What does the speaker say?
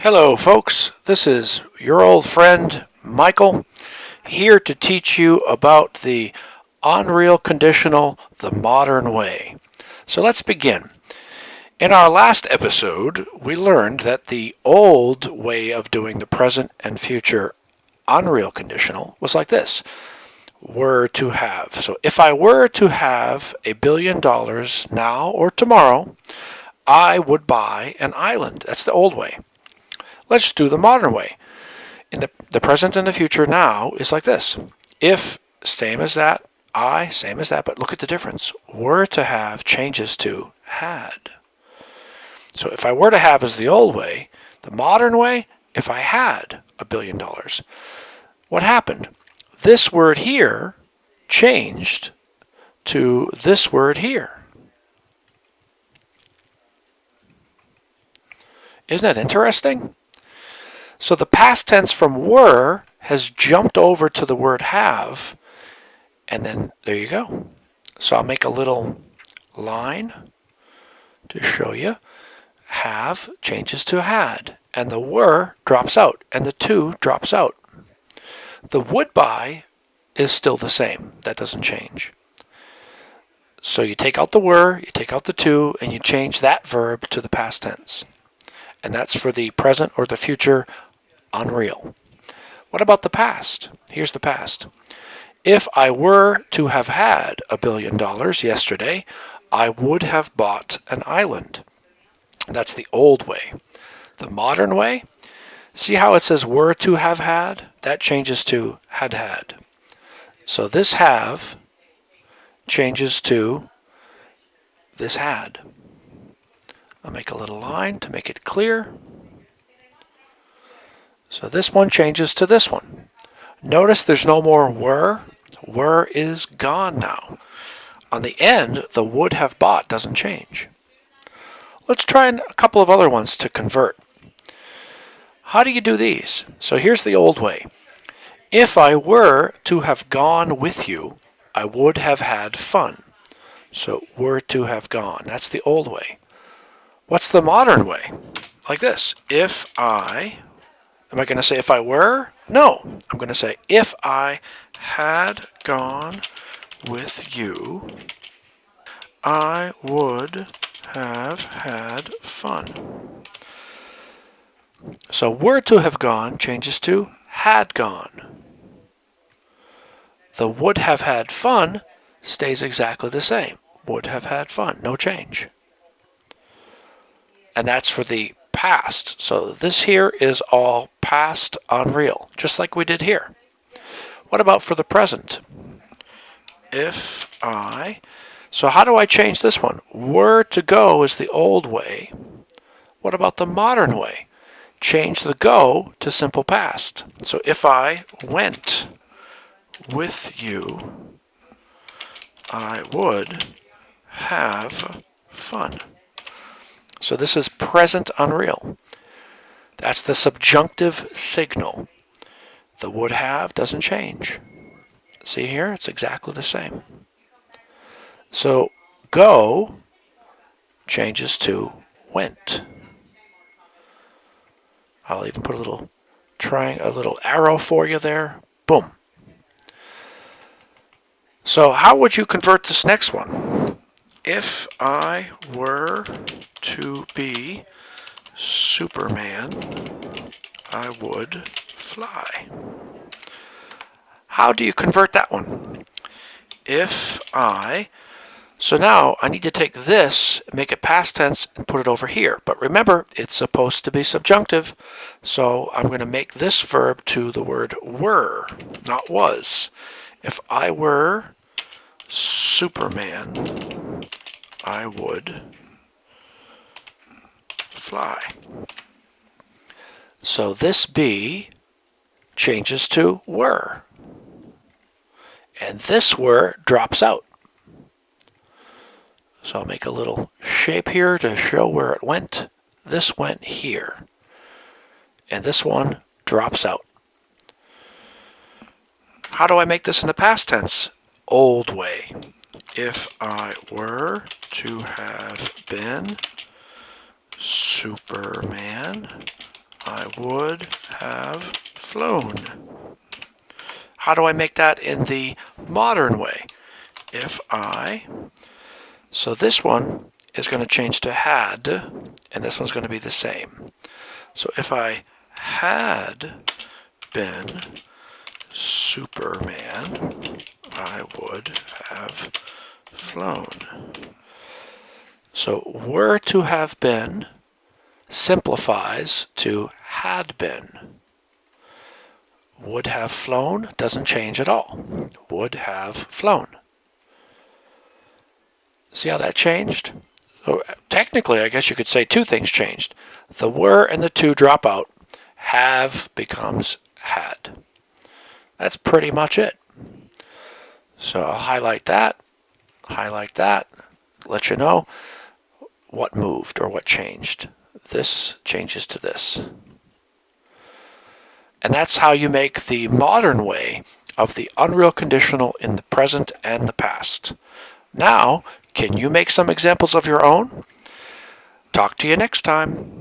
Hello folks, this is your old friend Michael here to teach you about the unreal conditional the modern way. So let's begin. In our last episode, we learned that the old way of doing the present and future unreal conditional was like this. Were to have. So if I were to have $1 billion now or tomorrow, I would buy an island. That's the old way. Let's do the modern way. In the present and the future now is like this. If, same as that, I, same as that, but look at the difference. Were to have changes to had. So if I were to have is the old way, the modern way, if I had $1 billion. What happened? This word here changed to this word here. Isn't that interesting? So the past tense from were has jumped over to the word have, and then there you go. So I'll make a little line to show you. Have changes to had, and the were drops out, and the to drops out. The would buy is still the same. That doesn't change. So you take out the were, you take out the to, and you change that verb to the past tense. And that's for the present or the future unreal. What about the past? Here's the past. If I were to have had $1 billion yesterday, I would have bought an island. That's the old way. The modern way, see how it says were to have had? That changes to had had. So this have changes to this had. I'll make a little line to make it clear. So this one changes to this one. Notice there's no more were. Were is gone now. On the end, the would have bought doesn't change. Let's try a couple of other ones to convert. How do you do these? So here's the old way. If I were to have gone with you, I would have had fun. So were to have gone. That's the old way. What's the modern way? Like this. Am I going to say if I were? No. I'm going to say if I had gone with you, I would have had fun. So were to have gone changes to had gone. The would have had fun stays exactly the same. Would have had fun. No change. And that's for the past. So this here is all past unreal, just like we did here. What about for the present? So how do I change this one? Were to go is the old way. What about the modern way? Change the go to simple past. So if I went with you, I would have fun. So this is present unreal. That's the subjunctive signal. The would have doesn't change. See here? It's exactly the same. So go changes to went. I'll even put a little arrow for you there. Boom. So how would you convert this next one? If I were to be Superman, I would fly. How do you convert that one? So now I need to take this, make it past tense, and put it over here. But remember, it's supposed to be subjunctive, so I'm going to make this verb to the word were, not was. If I were Superman, I would fly. So this be changes to were. And this were drops out. So I'll make a little shape here to show where it went. This went here. And this one drops out. How do I make this in the past tense? Old way. If I were to have been Superman, I would have flown. How do I make that in the modern way? So this one is going to change to had, and this one's going to be the same. So if I had been Superman, I would have flown. So were to have been simplifies to had been. Would have flown doesn't change at all. Would have flown. See how that changed? So technically, I guess you could say two things changed. The were and the to drop out. Have becomes had. That's pretty much it. So I'll highlight that, let you know what moved or what changed. This changes to this. And that's how you make the modern way of the unreal conditional in the present and the past. Now, can you make some examples of your own? Talk to you next time.